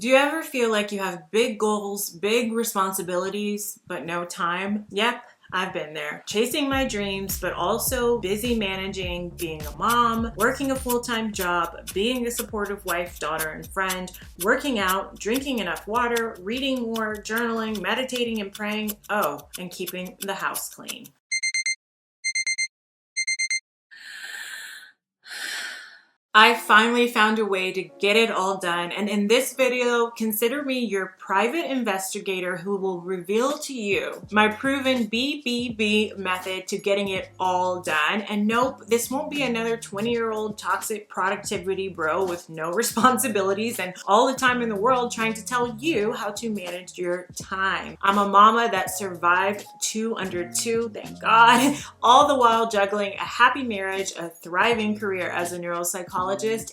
Do you ever feel like you have big goals, big responsibilities, but no time? Yep, I've been there. Chasing my dreams, but also busy managing being a mom, working a full-time job, being a supportive wife, daughter, and friend, working out, drinking enough water, reading more, journaling, meditating, and praying. Oh, and keeping the house clean. I finally found a way to get it all done, and in this video, consider me your private investigator who will reveal to you my proven BBB method to getting it all done. And nope, this won't be another 20-year-old toxic productivity bro with no responsibilities and all the time in the world trying to tell you how to manage your time. I'm a mama that survived 2 under 2, thank God, all the while juggling a happy marriage, a thriving career as a neuropsychologist,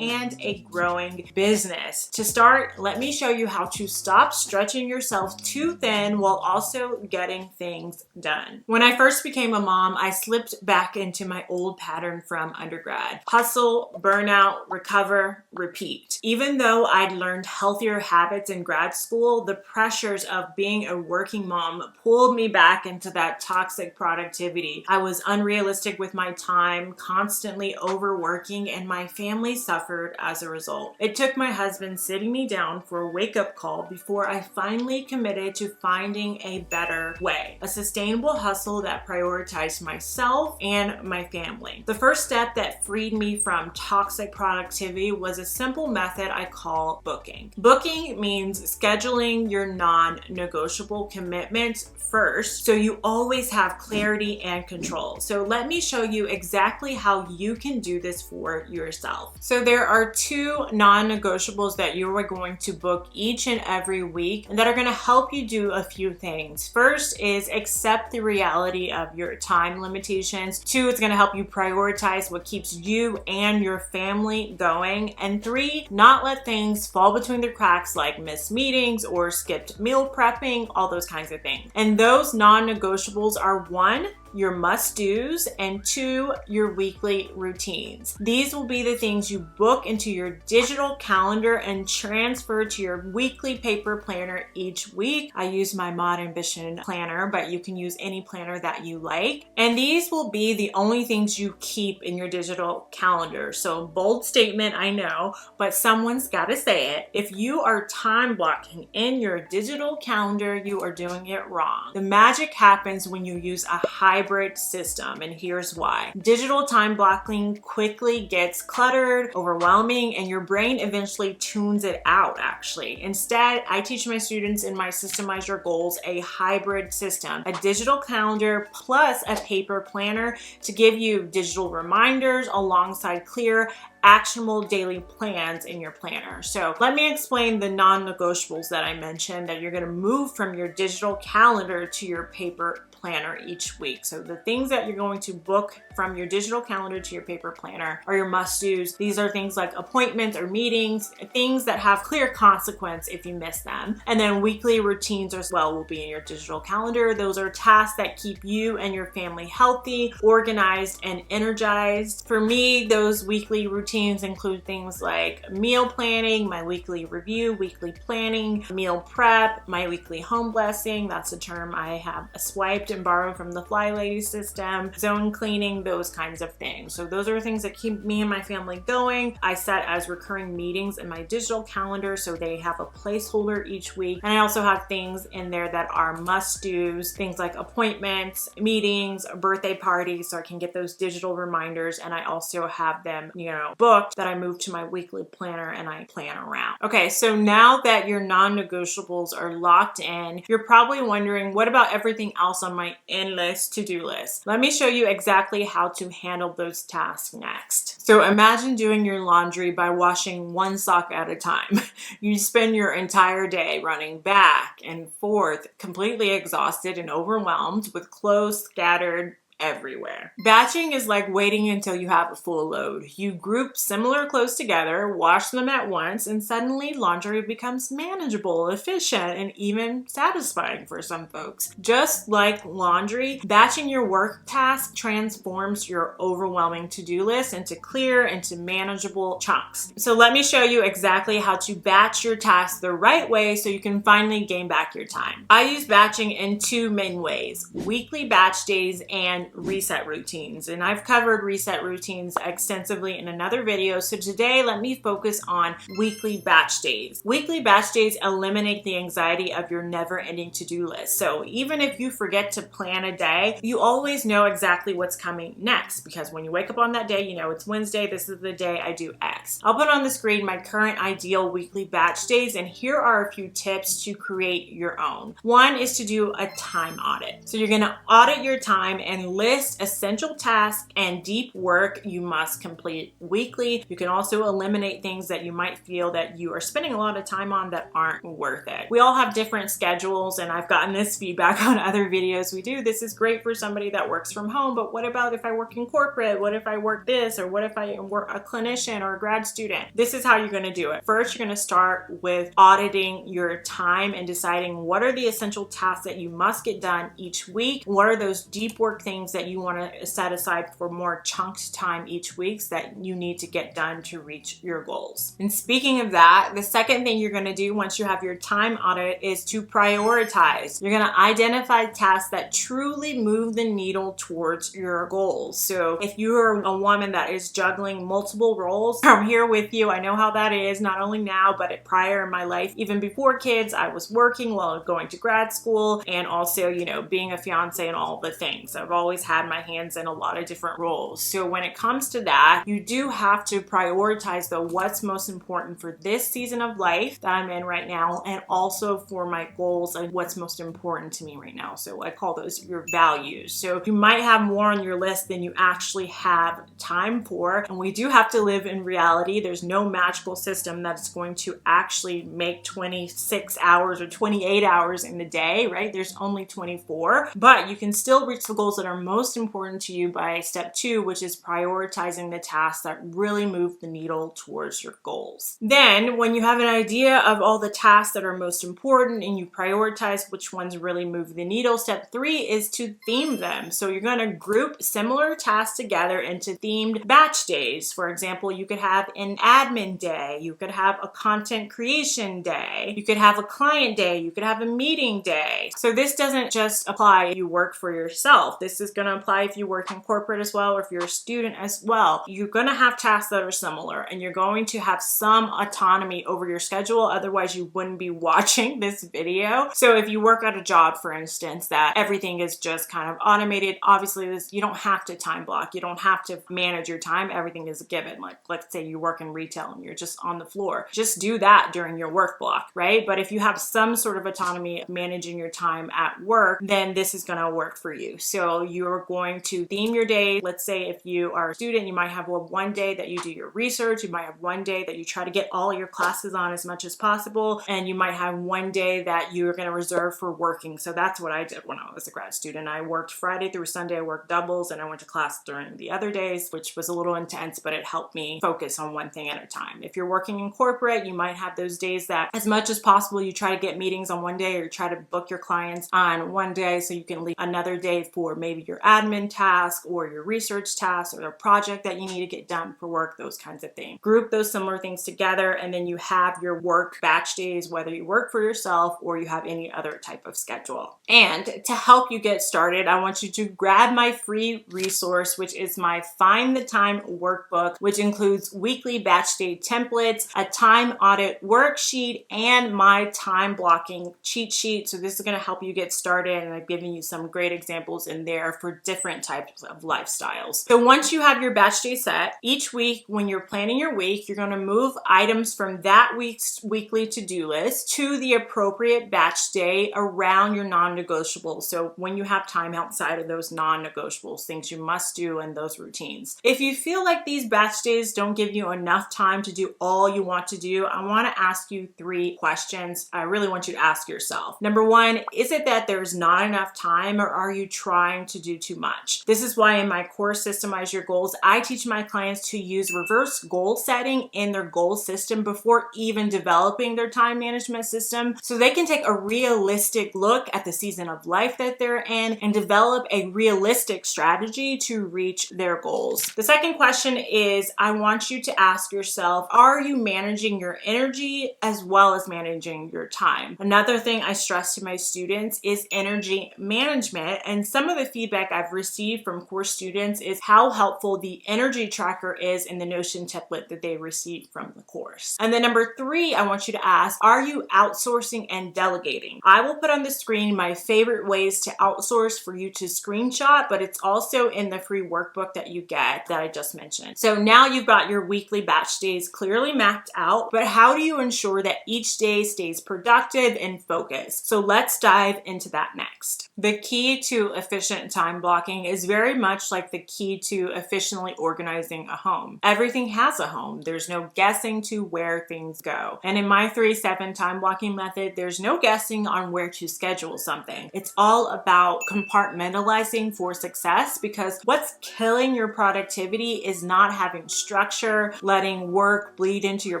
and a growing business. To start, let me show you how to stop stretching yourself too thin while also getting things done. When I first became a mom, I slipped back into my old pattern from undergrad. Hustle, burnout, recover, repeat. Even though I'd learned healthier habits in grad school, the pressures of being a working mom pulled me back into that toxic productivity. I was unrealistic with my time, constantly overworking, and my family suffered as a result. It took my husband sitting me down for a wake-up call before I finally committed to finding a better way, a sustainable hustle that prioritized myself and my family. The first step that freed me from toxic productivity was a simple method I call booking. Booking means scheduling your non-negotiable commitments first, so you always have clarity and control. So let me show you exactly how you can do this for yourself. So there are 2 non-negotiables that you are going to book each and every week and that are going to help you do a few things. First is accept the reality of your time limitations. 2, it's going to help you prioritize what keeps you and your family going. And 3, not let things fall between the cracks like missed meetings or skipped meal prepping, all those kinds of things. And those non-negotiables are 1, your must-dos, and 2, your weekly routines. These will be the things you book into your digital calendar and transfer to your weekly paper planner each week. I use my Mod Ambition planner, but you can use any planner that you like. And these will be the only things you keep in your digital calendar. So bold statement, I know, but someone's got to say it. If you are time blocking in your digital calendar, you are doing it wrong. The magic happens when you use a hybrid system, and here's why. Digital time blocking quickly gets cluttered, overwhelming, and your brain eventually tunes it out, actually. Instead, I teach my students in my Systemize Your Goals a hybrid system, a digital calendar plus a paper planner to give you digital reminders alongside clear, actionable daily plans in your planner. So let me explain the non-negotiables that I mentioned that you're going to move from your digital calendar to your paper planner each week. So the things that you're going to book from your digital calendar to your paper planner are your must-dos. These are things like appointments or meetings, things that have clear consequence if you miss them. And then weekly routines as well will be in your digital calendar. Those are tasks that keep you and your family healthy, organized, and energized. For me, those weekly routines include things like meal planning, my weekly review, weekly planning, meal prep, my weekly home blessing. That's a term I have swiped and borrowed from the Fly Lady system, zone cleaning, those kinds of things. So those are things that keep me and my family going. I set as recurring meetings in my digital calendar so they have a placeholder each week. And I also have things in there that are must-dos, things like appointments, meetings, birthday parties, so I can get those digital reminders. And I also have them, booked that I move to my weekly planner and I plan around. Okay, so now that your non-negotiables are locked in, you're probably wondering, what about everything else on my endless to-do list? Let me show you exactly how to handle those tasks next. So imagine doing your laundry by washing one sock at a time. You spend your entire day running back and forth, completely exhausted and overwhelmed with clothes scattered everywhere. Batching is like waiting until you have a full load. You group similar clothes together, wash them at once, and suddenly laundry becomes manageable, efficient, and even satisfying for some folks. Just like laundry, batching your work task transforms your overwhelming to-do list into clear, into manageable chunks. So let me show you exactly how to batch your tasks the right way so you can finally gain back your time. I use batching in two main ways: weekly batch days and reset routines. And I've covered reset routines extensively in another video, so today let me focus on weekly batch days. Weekly batch days eliminate the anxiety of your never-ending to-do list. So even if you forget to plan a day, you always know exactly what's coming next, because when you wake up on that day, you know it's Wednesday, this is the day I do X. I'll put on the screen my current ideal weekly batch days, and here are a few tips to create your own. One is to do a time audit. So you're going to audit your time and list essential tasks and deep work you must complete weekly. You can also eliminate things that you might feel that you are spending a lot of time on that aren't worth it. We all have different schedules, and I've gotten this feedback on other videos we do. This is great for somebody that works from home, but what about if I work in corporate? What if I work this? Or what if I work a clinician or a grad student? This is how you're going to do it. First, you're going to start with auditing your time and deciding what are the essential tasks that you must get done each week. What are those deep work things that you want to set aside for more chunked time each week that you need to get done to reach your goals? And speaking of that, the second thing you're going to do once you have your time audit is to prioritize. You're going to identify tasks that truly move the needle towards your goals. So if you're a woman that is juggling multiple roles, I'm here with you. I know how that is, not only now, but prior in my life. Even before kids, I was working while I was going to grad school, and also, you know, being a fiance and all the things. I've always had my hands in a lot of different roles. So when it comes to that, you do have to prioritize though what's most important for this season of life that I'm in right now, and also for my goals and what's most important to me right now. So I call those your values. So you might have more on your list than you actually have time for, and we do have to live in reality. There's no magical system that's going to actually make 26 hours or 28 hours in the day, right? There's only 24, but you can still reach the goals that are most important to you by step 2, which is prioritizing the tasks that really move the needle towards your goals. Then when you have an idea of all the tasks that are most important and you prioritize which ones really move the needle, step 3 is to theme them. So you're going to group similar tasks together into themed batch days. For example, you could have an admin day, you could have a content creation day, you could have a client day, you could have a meeting day. So this doesn't just apply if you work for yourself. This is going to apply if you work in corporate as well, or if you're a student as well. You're going to have tasks that are similar, and you're going to have some autonomy over your schedule. Otherwise, you wouldn't be watching this video. So if you work at a job, for instance, that everything is just kind of automated, obviously you don't have to time block. You don't have to manage your time. Everything is a given. Like, let's say you work in retail and you're just on the floor. Just do that during your work block, right? But if you have some sort of autonomy of managing your time at work, then this is going to work for you. So you're going to theme your day. Let's say if you are a student, you might have one day that you do your research. You might have one day that you try to get all your classes on as much as possible. And you might have one day that you're going to reserve for working. So that's what I did when I was a grad student. I worked Friday through Sunday. I worked doubles, and I went to class during the other days, which was a little intense, but it helped me focus on one thing at a time. If you're working in corporate, you might have those days that as much as possible, you try to get meetings on one day, or you try to book your clients on one day so you can leave another day for maybe your admin task or your research task or a project that you need to get done for work, those kinds of things. Group those similar things together, and then you have your work batch days, whether you work for yourself or you have any other type of schedule. And to help you get started, I want you to grab my free resource, which is my Find the Time workbook, which includes weekly batch day templates, a time audit worksheet, and my time blocking cheat sheet. So this is going to help you get started, and I've given you some great examples in there for different types of lifestyles. So once you have your batch day set, each week when you're planning your week, you're going to move items from that week's weekly to-do list to the appropriate batch day around your non-negotiables. So when you have time outside of those non-negotiables, things you must do in those routines. If you feel like these batch days don't give you enough time to do all you want to do, I want to ask you 3 questions I really want you to ask yourself. Number 1, is it that there's not enough time, or are you trying to do too much. This is why in my course, Systemize Your Goals, I teach my clients to use reverse goal setting in their goal system before even developing their time management system, so they can take a realistic look at the season of life that they're in and develop a realistic strategy to reach their goals. The second question is, I want you to ask yourself, are you managing your energy as well as managing your time? Another thing I stress to my students is energy management, and some of the feedback I've received from course students is how helpful the energy tracker is in the Notion template that they received from the course. And then number 3, I want you to ask, are you outsourcing and delegating? I will put on the screen my favorite ways to outsource for you to screenshot, but it's also in the free workbook that you get that I just mentioned. So now you've got your weekly batch days clearly mapped out, but how do you ensure that each day stays productive and focused? So let's dive into that next. The key to efficient time blocking is very much like the key to efficiently organizing a home. Everything has a home. There's no guessing to where things go. And in my 3-7 time blocking method, there's no guessing on where to schedule something. It's all about compartmentalizing for success, because what's killing your productivity is not having structure, letting work bleed into your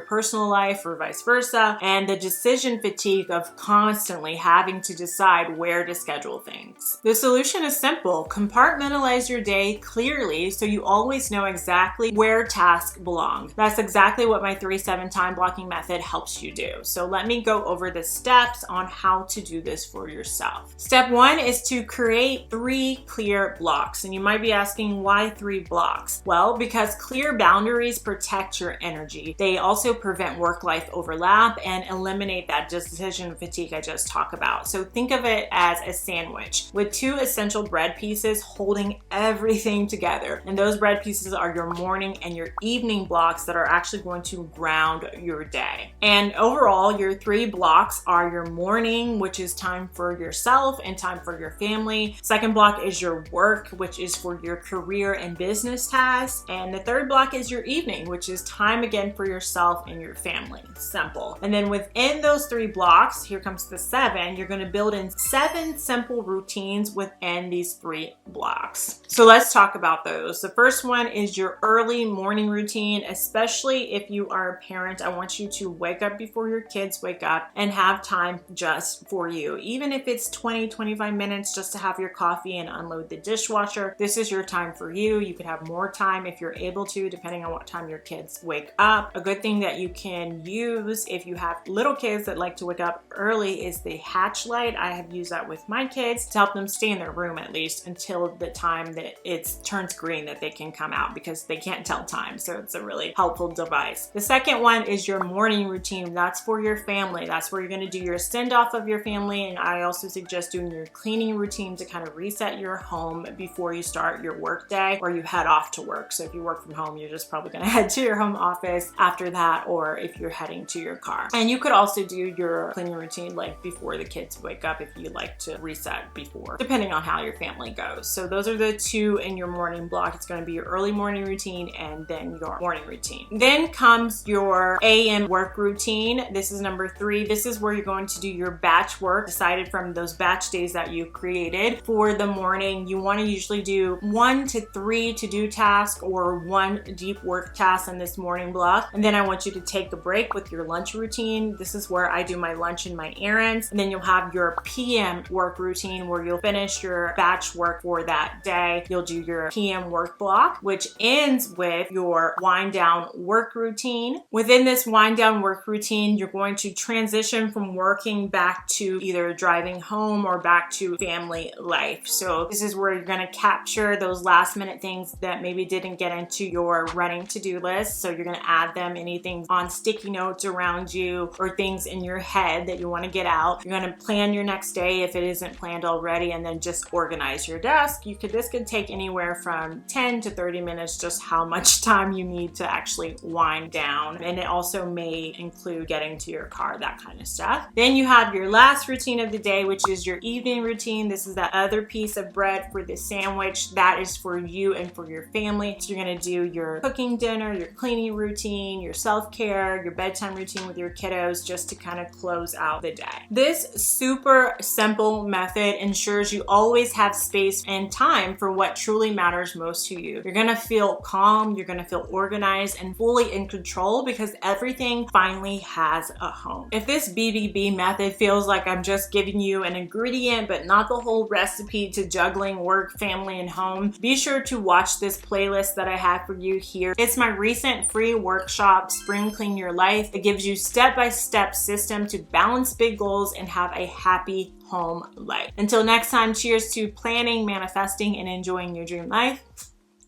personal life or vice versa, and the decision fatigue of constantly having to decide where to schedule things. The solution is simple. Compartmentalize your day clearly so you always know exactly where tasks belong. That's exactly what my 3-7 time blocking method helps you do. So let me go over the steps on how to do this for yourself. Step 1 is to create 3 clear blocks. And you might be asking, why 3 blocks? Well, because clear boundaries protect your energy. They also prevent work-life overlap and eliminate that decision fatigue I just talked about. So think of it as a sandwich with 2 essential bread pieces holding everything together. And those bread pieces are your morning and your evening blocks that are actually going to ground your day. And overall, your 3 blocks are your morning, which is time for yourself and time for your family. Second block is your work, which is for your career and business tasks. And the third block is your evening, which is time again for yourself and your family. Simple. And then within those 3 blocks, here comes the 7, you're going to build in 7 simple routines within these 3 blocks. So let's talk about those. The first one is your early morning routine. Especially if you are a parent, I want you to wake up before your kids wake up and have time just for you. Even if it's 20-25 minutes just to have your coffee and unload the dishwasher, this is your time for you. You could have more time if you're able to, depending on what time your kids wake up. A good thing that you can use if you have little kids that like to wake up early is the hatch light. I have used that with my kids to help them stay in their room at least until the time that it turns green that they can come out, because they can't tell time. So it's a really helpful device. The second one is your morning routine. That's for your family. That's where you're going to do your send off of your family. And I also suggest doing your cleaning routine to kind of reset your home before you start your work day or you head off to work. So if you work from home, you're just probably going to head to your home office after that, or if you're heading to your car. And you could also do your cleaning routine like before the kids wake up if you like to reset before, depending on how your family goes. So those are the 2 in your morning block. It's going to be your early morning routine and then your morning routine. Then comes your AM work routine. This is number 3. This is where you're going to do your batch work decided from those batch days that you created. For the morning, you want to usually do 1 to 3 to-do tasks or 1 deep work task in this morning block. And then I want you to take a break with your lunch routine. This is where I do my lunch and my errands. And then you'll have your PM work routine where you'll finish your batch work for that day. You'll do your PM work block, which ends with your wind down work routine. Within this wind down work routine, you're going to transition from working back to either driving home or back to family life. So this is where you're going to capture those last minute things that maybe didn't get into your running to-do list. So you're going to add them, anything on sticky notes around you or things in your head that you want to get out. You're going to plan your next day if it isn't planned already, and then just organize your desk. This could take anywhere from 10 to 30 minutes, just how much time you need to actually wind down. And it also may include getting to your car, that kind of stuff. Then you have your last routine of the day, which is your evening routine. This is that other piece of bread for the sandwich. That is for you and for your family. So you're going to do your cooking dinner, your cleaning routine, your self-care, your bedtime routine with your kiddos, just to kind of close out the day. This super simple method ensures you always have space space and time for what truly matters most to you. You're gonna feel calm, you're gonna feel organized and fully in control because everything finally has a home. If this BBB method feels like I'm just giving you an ingredient but not the whole recipe to juggling work, family, and home, be sure to watch this playlist that I have for you here. It's my recent free workshop, Spring Clean Your Life. It gives you step-by-step system to balance big goals and have a happy home life. Until next time, cheers to planning, manifesting, and enjoying your dream life.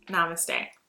Namaste.